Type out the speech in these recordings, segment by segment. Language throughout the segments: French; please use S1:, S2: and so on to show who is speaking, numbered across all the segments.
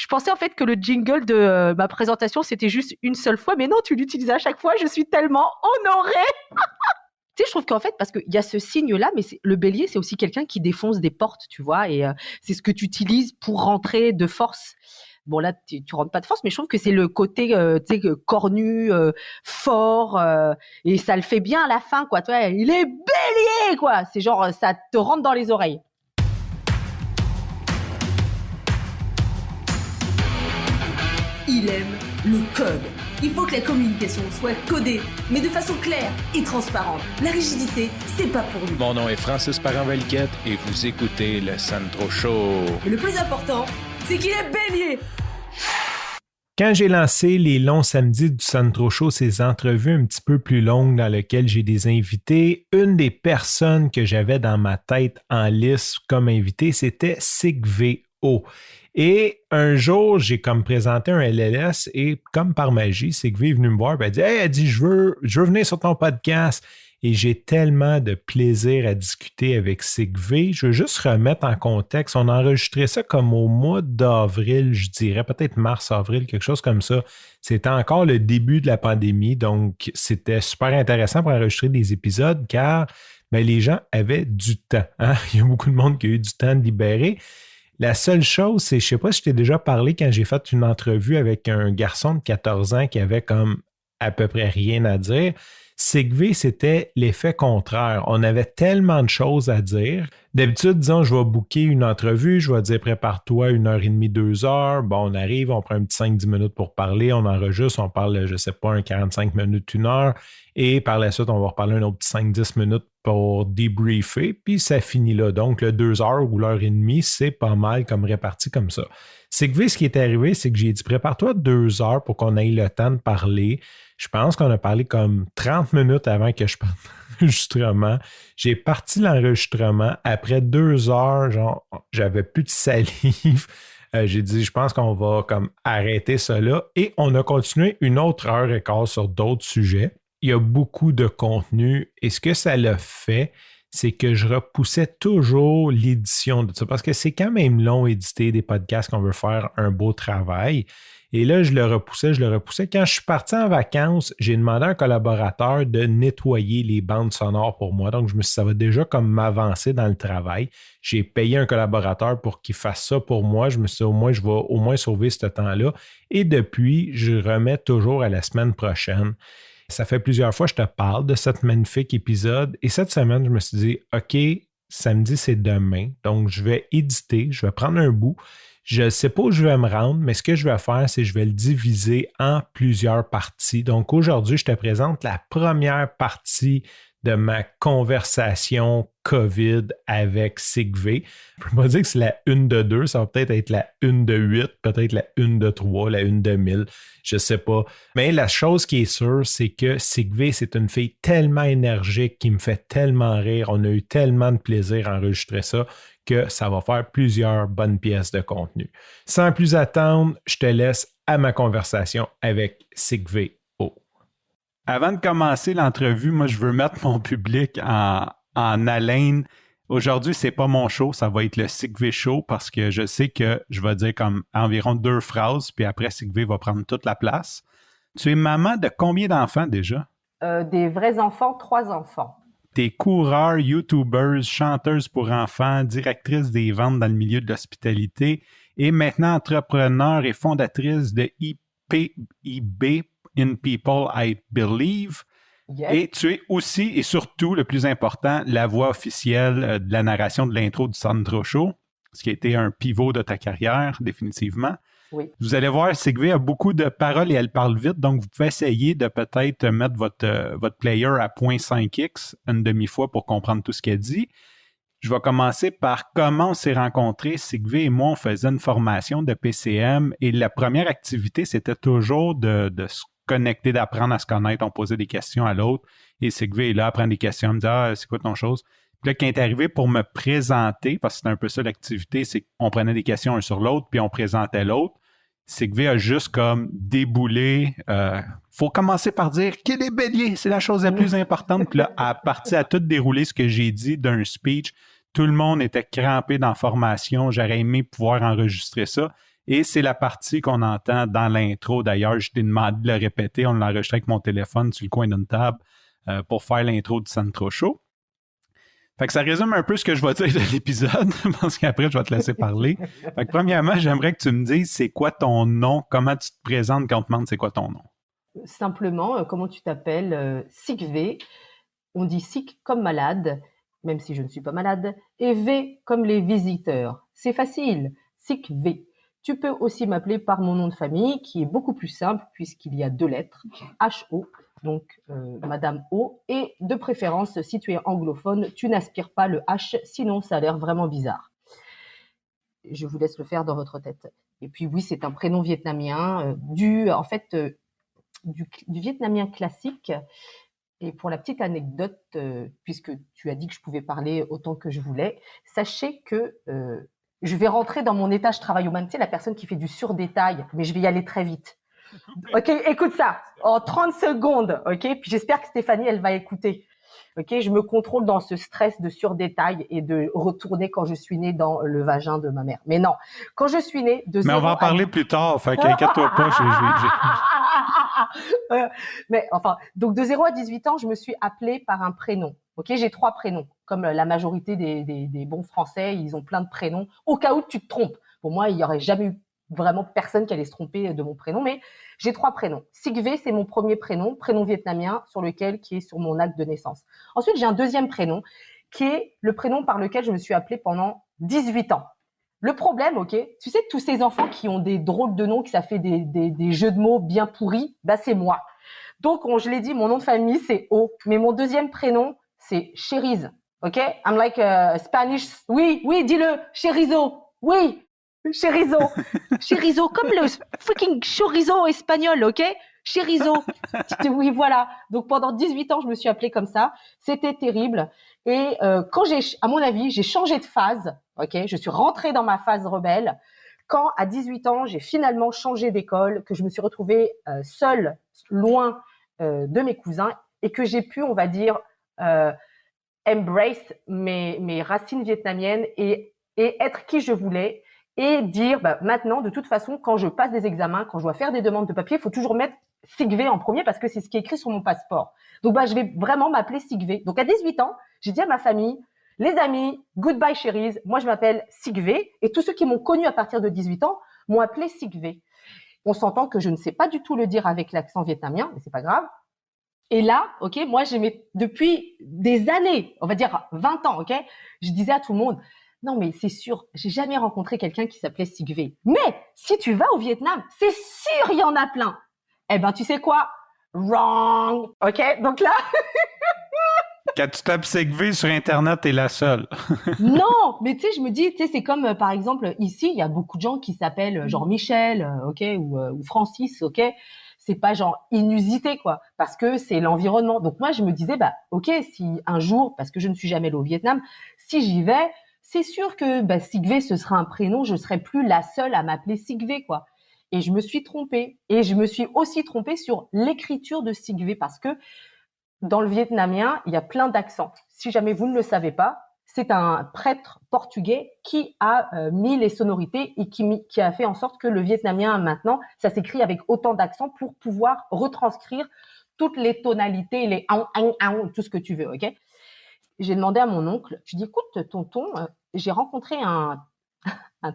S1: Je pensais en fait que le jingle de ma présentation, c'était juste une seule fois, mais non, tu l'utilises à chaque fois. Je suis tellement honorée. Tu sais, je trouve qu'en fait, parce qu'il y a ce signe-là, mais le bélier, c'est aussi quelqu'un qui défonce des portes, tu vois, et c'est ce que tu utilises pour rentrer de force. Bon, là, tu rentres pas de force, mais je trouve que c'est le côté, tu sais, cornu, fort, et ça le fait bien à la fin, quoi. Tu vois, il est bélier, quoi. C'est genre, ça te rentre dans les oreilles.
S2: Il aime le code. Il faut que la communication soit codée, mais de façon claire et transparente. La rigidité, c'est pas pour lui.
S3: Mon nom est Francis Parent-Valquette et vous écoutez le Sandro Show.
S2: Mais le plus important, c'est qu'il est bélier.
S4: Quand j'ai lancé les longs samedis du Sandro Show, ces entrevues un petit peu plus longues dans lesquelles j'ai des invités, une des personnes que j'avais dans ma tête en liste comme invité, c'était Sigvé-O. Et un jour, j'ai comme présenté un LLS et comme par magie, Sigvé est venue me voir et elle dit « Hey, elle dit, je veux venir sur ton podcast. » Et j'ai tellement de plaisir à discuter avec Sigvé. Je veux juste remettre en contexte. On a enregistré ça comme au mois d'avril, je dirais, peut-être mars-avril, quelque chose comme ça. C'était encore le début de la pandémie, donc c'était super intéressant pour enregistrer des épisodes car les gens avaient du temps. Hein? Il y a beaucoup de monde qui a eu du temps de libérer. La seule chose, c'est, je ne sais pas si je t'ai déjà parlé quand j'ai fait une entrevue avec un garçon de 14 ans qui avait comme à peu près rien à dire. Sigvé, c'était l'effet contraire. On avait tellement de choses à dire. D'habitude, disons, je vais booker une entrevue, je vais dire prépare-toi 1h30, 2h. Bon, on arrive, on prend un petit 5-10 minutes pour parler, on enregistre, on parle, je ne sais pas, un 45 minutes, 1 heure. Et par la suite, on va reparler un autre petit 5-10 minutes pour débriefer, puis ça finit là. Donc, le 2 heures ou l'heure et demie, c'est pas mal comme réparti comme ça. Sigvé, ce qui est arrivé, c'est que j'ai dit prépare-toi 2 heures pour qu'on ait le temps de parler. Je pense qu'on a parlé comme 30 minutes avant que je parte l'enregistrement. J'ai parti l'enregistrement. Après 2 heures, genre, j'avais plus de salive. J'ai dit, je pense qu'on va comme arrêter ça là. Et on a continué 1h15 sur d'autres sujets. Il y a beaucoup de contenu. Et ce que ça l'a fait, c'est que je repoussais toujours l'édition de ça. Parce que c'est quand même long éditer des podcasts qu'on veut faire un beau travail. Et là, je le repoussais. Quand je suis parti en vacances, j'ai demandé à un collaborateur de nettoyer les bandes sonores pour moi. Donc, je me suis dit, ça va déjà comme m'avancer dans le travail. J'ai payé un collaborateur pour qu'il fasse ça pour moi. Je me suis dit, au moins, je vais au moins sauver ce temps-là. Et depuis, je remets toujours à la semaine prochaine. Ça fait plusieurs fois que je te parle de cet magnifique épisode. Et cette semaine, je me suis dit, OK, samedi, c'est demain. Donc, je vais éditer, je vais prendre un bout. Je ne sais pas où je vais me rendre, mais ce que je vais faire, c'est que je vais le diviser en plusieurs parties. Donc, aujourd'hui, je te présente la première partie de ma conversation COVID avec Sigvé. Je ne peux pas dire que c'est la 1 de 2, ça va peut-être être la 1 de 8, peut-être la 1 de 3, la 1 de 1000, je ne sais pas. Mais la chose qui est sûre, c'est que Sigvé, c'est une fille tellement énergique qui me fait tellement rire. On a eu tellement de plaisir à enregistrer ça que ça va faire plusieurs bonnes pièces de contenu. Sans plus attendre, je te laisse à ma conversation avec Sigvé. Avant de commencer l'entrevue, moi, je veux mettre mon public en haleine. Aujourd'hui, c'est pas mon show, ça va être le Sigvé Show parce que je sais que je vais dire comme environ 2 phrases, puis après, Sigvé va prendre toute la place. Tu es maman de combien d'enfants déjà?
S1: Des vrais enfants, 3 enfants.
S4: T'es coureur, YouTubeuse, chanteuse pour enfants, directrice des ventes dans le milieu de l'hospitalité et maintenant entrepreneur et fondatrice de IPIB, In People I Believe. Yes. Et tu es aussi et surtout, le plus important, la voix officielle de la narration de l'intro du Sandro Show, ce qui a été un pivot de ta carrière, définitivement.
S1: Oui.
S4: Vous allez voir, Sigvé a beaucoup de paroles et elle parle vite, donc vous pouvez essayer de peut-être mettre votre player à 0.5x une demi-fois pour comprendre tout ce qu'elle dit. Je vais commencer par comment on s'est rencontrés. Sigvé et moi, on faisait une formation de PCM et la première activité, c'était toujours de se connecter, d'apprendre à se connaître. On posait des questions à l'autre et Sigvé est là à prendre des questions, elle me dit « Ah, c'est quoi ton chose? » Puis là, quand il est arrivé pour me présenter, parce que c'était un peu ça l'activité, c'est qu'on prenait des questions un sur l'autre puis on présentait l'autre. Sigvé a juste comme déboulé. Faut commencer par dire qu'il est bélier, c'est la chose la plus importante. Puis là, à partir à tout dérouler ce que j'ai dit d'un speech, tout le monde était crampé dans la formation. J'aurais aimé pouvoir enregistrer ça.
S5: Et c'est la partie qu'on entend dans l'intro. D'ailleurs, je t'ai demandé de le répéter. On l'a enregistré avec mon téléphone sur le coin d'une table pour faire l'intro du Sandro Show. Fait que ça résume un peu ce que je vais dire de l'épisode, parce qu'après, je vais te laisser parler. Fait que premièrement, j'aimerais que tu me dises c'est quoi ton nom, comment tu te présentes quand on te demande c'est quoi ton nom.
S1: Simplement, comment tu t'appelles? Sigve. On dit sick comme malade, même si je ne suis pas malade, et V comme les visiteurs. C'est facile, Sigve. Tu peux aussi m'appeler par mon nom de famille, qui est beaucoup plus simple, puisqu'il y a 2 lettres, H-O, donc Madame O, et de préférence, si tu es anglophone, tu n'aspires pas le H, sinon ça a l'air vraiment bizarre. Je vous laisse le faire dans votre tête. Et puis oui, c'est un prénom vietnamien, du vietnamien classique. Et pour la petite anecdote, puisque tu as dit que je pouvais parler autant que je voulais, sachez que je vais rentrer dans mon état, je travaille au même, tu sais, la personne qui fait du surdétail, mais je vais y aller très vite. Ok, écoute ça, en 30 secondes, ok, puis j'espère que Stéphanie, elle va écouter. Ok, je me contrôle dans ce stress de surdétail et de retourner quand je suis née dans le vagin de ma mère. Mais non, quand je suis née de 0
S5: Mais on va en parler plus tard, fait qu'inquiète-toi pas.
S1: Mais enfin, donc de 0 à 18 ans, je me suis appelée par un prénom. Ok, j'ai 3 prénoms. Comme la majorité des bons Français, ils ont plein de prénoms. Au cas où tu te trompes. Pour moi, il n'y aurait jamais eu vraiment personne qui allait se tromper de mon prénom, mais j'ai 3 prénoms. Sigve, c'est mon premier prénom vietnamien qui est sur mon acte de naissance. Ensuite, j'ai un deuxième prénom qui est le prénom par lequel je me suis appelée pendant 18 ans. Le problème, ok, tu sais, tous ces enfants qui ont des drôles de noms, que ça fait des jeux de mots bien pourris, bah c'est moi. Donc, je l'ai dit, mon nom de famille, c'est O, mais mon deuxième prénom, c'est Cheriz, ok? I'm like Spanish. Oui, dis-le, Cherizo. Oui, Cherizo. Cherizo, comme le freaking chorizo espagnol, ok? Cherizo. Oui, voilà. Donc, pendant 18 ans, je me suis appelée comme ça. C'était terrible. Et quand à mon avis, j'ai changé de phase, ok? Je suis rentrée dans ma phase rebelle. Quand, à 18 ans, j'ai finalement changé d'école, que je me suis retrouvée seule, loin de mes cousins, et que j'ai pu, on va dire, embrace mes racines vietnamiennes et être qui je voulais, et dire, maintenant, de toute façon, quand je passe des examens, quand je dois faire des demandes de papier, il faut toujours mettre Sigve en premier parce que c'est ce qui est écrit sur mon passeport. Donc, je vais vraiment m'appeler Sigve. Donc, à 18 ans, j'ai dit à ma famille, les amis, goodbye Cheriz, moi je m'appelle Sigve, et tous ceux qui m'ont connue à partir de 18 ans m'ont appelé Sigve. On s'entend que je ne sais pas du tout le dire avec l'accent vietnamien, mais c'est pas grave. Et là, ok, moi depuis des années, on va dire 20 ans, ok, je disais à tout le monde, non mais c'est sûr, j'ai jamais rencontré quelqu'un qui s'appelait Sigve. Mais si tu vas au Vietnam, c'est sûr il y en a plein. Eh ben tu sais quoi? Wrong, ok, donc là.
S5: Quand tu tapes Sigve sur Internet, t'es la seule.
S1: Non, mais tu sais, je me dis, tu sais, c'est comme, par exemple, ici, il y a beaucoup de gens qui s'appellent genre Michel, ok, ou Francis, ok. C'est pas genre inusité, quoi, parce que c'est l'environnement. Donc moi, je me disais, ok, si un jour, parce que je ne suis jamais allée au Vietnam, si j'y vais, c'est sûr que Sigve, ce sera un prénom, je serai plus la seule à m'appeler Sigve, quoi. Et je me suis trompée. Et je me suis aussi trompée sur l'écriture de Sigve, parce que dans le vietnamien, il y a plein d'accents. Si jamais vous ne le savez pas, c'est un prêtre portugais qui a mis les sonorités et qui a fait en sorte que le vietnamien, maintenant, ça s'écrit avec autant d'accents pour pouvoir retranscrire toutes les tonalités, les tout ce que tu veux, ok? J'ai demandé à mon oncle, je dis, écoute, tonton, j'ai rencontré un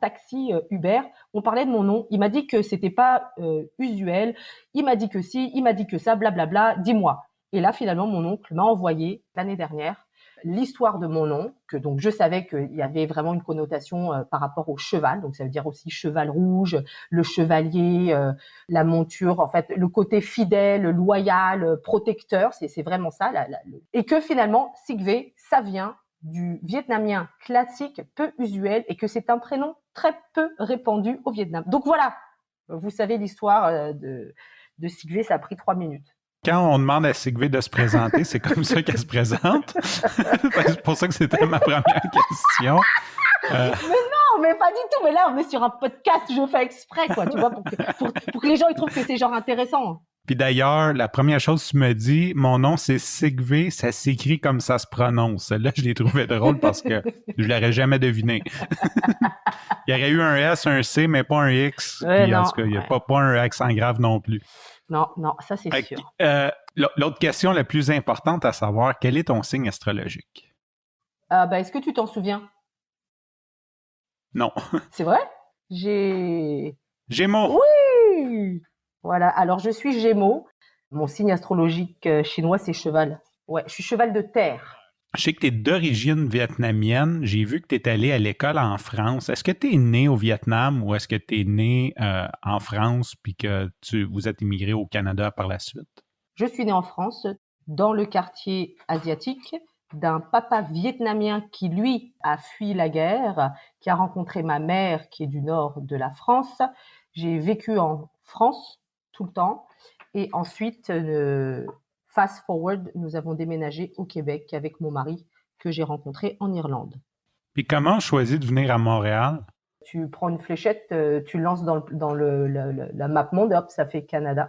S1: taxi Uber, on parlait de mon nom, il m'a dit que c'était pas usuel, il m'a dit que si, il m'a dit que ça, blablabla, dis-moi. Et là, finalement, mon oncle m'a envoyé l'année dernière l'histoire de mon nom, que donc je savais qu'il y avait vraiment une connotation par rapport au cheval, donc ça veut dire aussi cheval rouge, le chevalier, la monture, en fait, le côté fidèle, loyal, protecteur, c'est vraiment ça. Et que finalement, Sigve, ça vient du vietnamien classique, peu usuel, et que c'est un prénom très peu répandu au Vietnam. Donc voilà, vous savez l'histoire de Sigve, ça a pris 3 minutes.
S5: Quand on demande à Sigve de se présenter, c'est comme ça qu'elle se présente. C'est pour ça que c'était ma première question.
S1: Mais non, mais pas du tout. Mais là, on est sur un podcast, je fais exprès, quoi, tu vois, pour que les gens ils trouvent que c'est genre intéressant.
S5: Puis d'ailleurs, la première chose que tu me dis, mon nom c'est Sigve, ça s'écrit comme ça se prononce. Là, je l'ai trouvé drôle parce que je l'aurais jamais deviné. Il y aurait eu un S, un C, mais pas un X.
S1: Ouais,
S5: Puis en
S1: non,
S5: tout cas, il n'y a
S1: ouais.
S5: pas un accent grave non plus.
S1: Non, ça c'est
S5: Fait
S1: sûr.
S5: que, l'autre question la plus importante à savoir, quel est ton signe astrologique?
S1: Est-ce que tu t'en souviens?
S5: Non.
S1: C'est vrai? J'ai...
S5: Gémeaux.
S1: Oui! Voilà, alors je suis Gémeaux. Mon signe astrologique chinois, c'est cheval. Ouais, je suis cheval de terre.
S5: Je sais que tu es d'origine vietnamienne. J'ai vu que tu es allé à l'école en France. Est-ce que tu es né au Vietnam ou est-ce que tu es né en France puis que vous êtes immigré au Canada par la suite?
S1: Je suis née en France, dans le quartier asiatique, d'un papa vietnamien qui, lui, a fui la guerre, qui a rencontré ma mère qui est du nord de la France. J'ai vécu en France tout le temps. Et ensuite, fast forward, nous avons déménagé au Québec avec mon mari que j'ai rencontré en Irlande.
S5: Puis comment choisir de venir à Montréal?
S1: Tu prends une fléchette, tu lances dans la map monde, hop, ça fait Canada.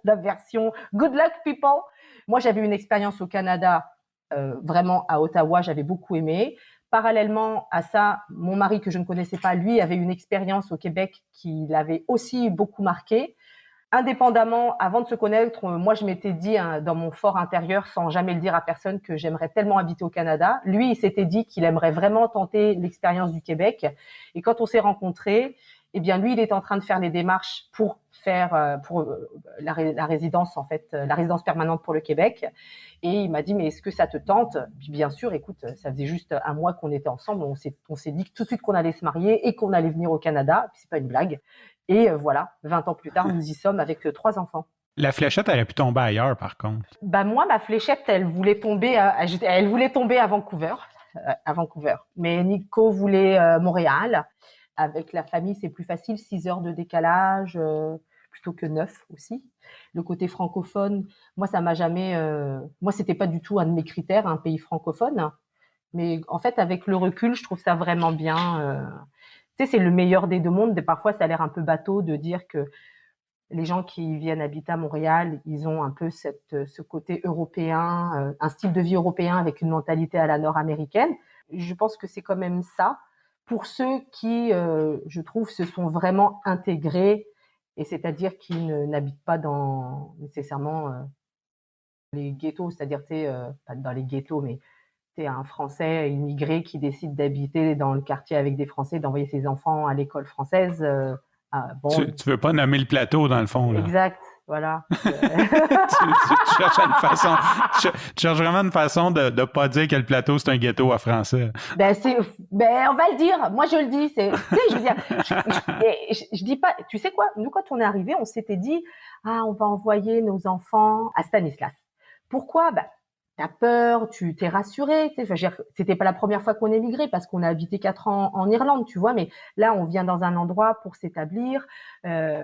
S1: La version good luck people. Moi, j'avais une expérience au Canada, vraiment à Ottawa, j'avais beaucoup aimé. Parallèlement à ça, mon mari que je ne connaissais pas, lui, avait une expérience au Québec qui l'avait aussi beaucoup marqué. Indépendamment, avant de se connaître, moi, je m'étais dit dans mon fort intérieur, sans jamais le dire à personne, que j'aimerais tellement habiter au Canada. Lui, il s'était dit qu'il aimerait vraiment tenter l'expérience du Québec. Et quand on s'est rencontrés, eh bien, lui, il est en train de faire les démarches pour faire la résidence, en fait, la résidence permanente pour le Québec. Et il m'a dit, mais est-ce que ça te tente? Puis bien sûr, écoute, ça faisait juste un mois qu'on était ensemble. On s'est dit tout de suite qu'on allait se marier et qu'on allait venir au Canada. Puis c'est pas une blague. Et voilà, 20 ans plus tard, nous y sommes avec 3 enfants.
S5: La fléchette aurait pu tomber ailleurs, par contre.
S1: Moi, ma fléchette, elle voulait tomber à Vancouver. Mais Nico voulait Montréal. Avec la famille, c'est plus facile, 6 heures de décalage, plutôt que 9 aussi. Le côté francophone, moi, ça m'a jamais... Moi, c'était pas du tout un de mes critères, un pays francophone. Mais en fait, avec le recul, je trouve ça vraiment bien... Tu sais, c'est le meilleur des deux mondes. Parfois, ça a l'air un peu bateau de dire que les gens qui viennent habiter à Montréal, ils ont un peu ce côté européen, un style de vie européen avec une mentalité à la nord-américaine. Je pense que c'est quand même ça. Pour ceux qui, je trouve, se sont vraiment intégrés, et c'est-à-dire qui n'habitent pas nécessairement les ghettos, c'est-à-dire, pas dans les ghettos, mais c'est un Français immigré qui décide d'habiter dans le quartier avec des Français, d'envoyer ses enfants à l'école française.
S5: Tu veux pas nommer le plateau, dans le fond, là.
S1: Exact, voilà.
S5: tu cherches vraiment une façon de ne pas dire que le plateau, c'est un ghetto à français.
S1: On va le dire. Moi, je le dis. Tu sais, je veux dire, je dis pas. Tu sais quoi? Nous, quand on est arrivés, on s'était dit, on va envoyer nos enfants à Stanislas. Pourquoi? T'as peur, tu t'es rassuré. C'était pas la première fois qu'on émigrait parce qu'on a habité 4 ans en Irlande, tu vois. Mais là, on vient dans un endroit pour s'établir.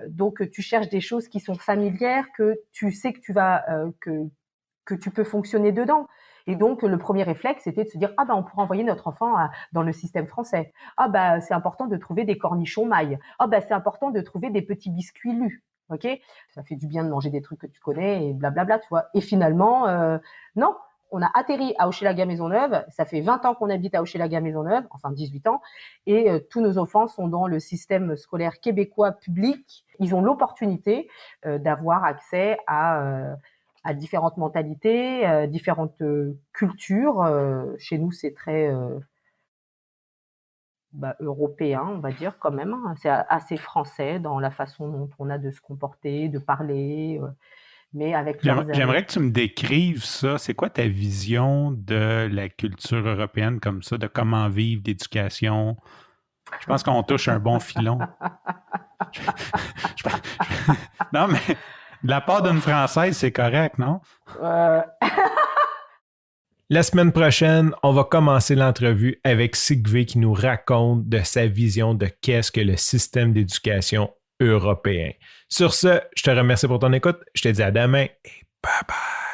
S1: Donc, tu cherches des choses qui sont familières, que tu sais que tu vas, que tu peux fonctionner dedans. Et donc, le premier réflexe, c'était de se dire, on pourra envoyer notre enfant dans le système français. C'est important de trouver des cornichons mailles. C'est important de trouver des petits biscuits lus. Ok, ça fait du bien de manger des trucs que tu connais et blablabla, tu vois. Et finalement, non, on a atterri à Hochelaga-Maisonneuve. Ça fait 20 ans qu'on habite à Hochelaga-Maisonneuve, enfin 18 ans, et tous nos enfants sont dans le système scolaire québécois public. Ils ont l'opportunité d'avoir accès à différentes mentalités, différentes cultures. Chez nous, c'est très européen, on va dire quand même. C'est assez français dans la façon dont on a de se comporter, de parler, mais avec
S5: J'aimerais que tu me décrives ça. C'est quoi ta vision de la culture européenne comme ça, de comment vivre, d'éducation? Je pense qu'on touche un bon filon. Non, mais de la part d'une Française, c'est correct, non?
S4: La semaine prochaine, on va commencer l'entrevue avec Sigve qui nous raconte de sa vision de qu'est-ce que le système d'éducation européen. Sur ce, je te remercie pour ton écoute. Je te dis à demain et bye bye.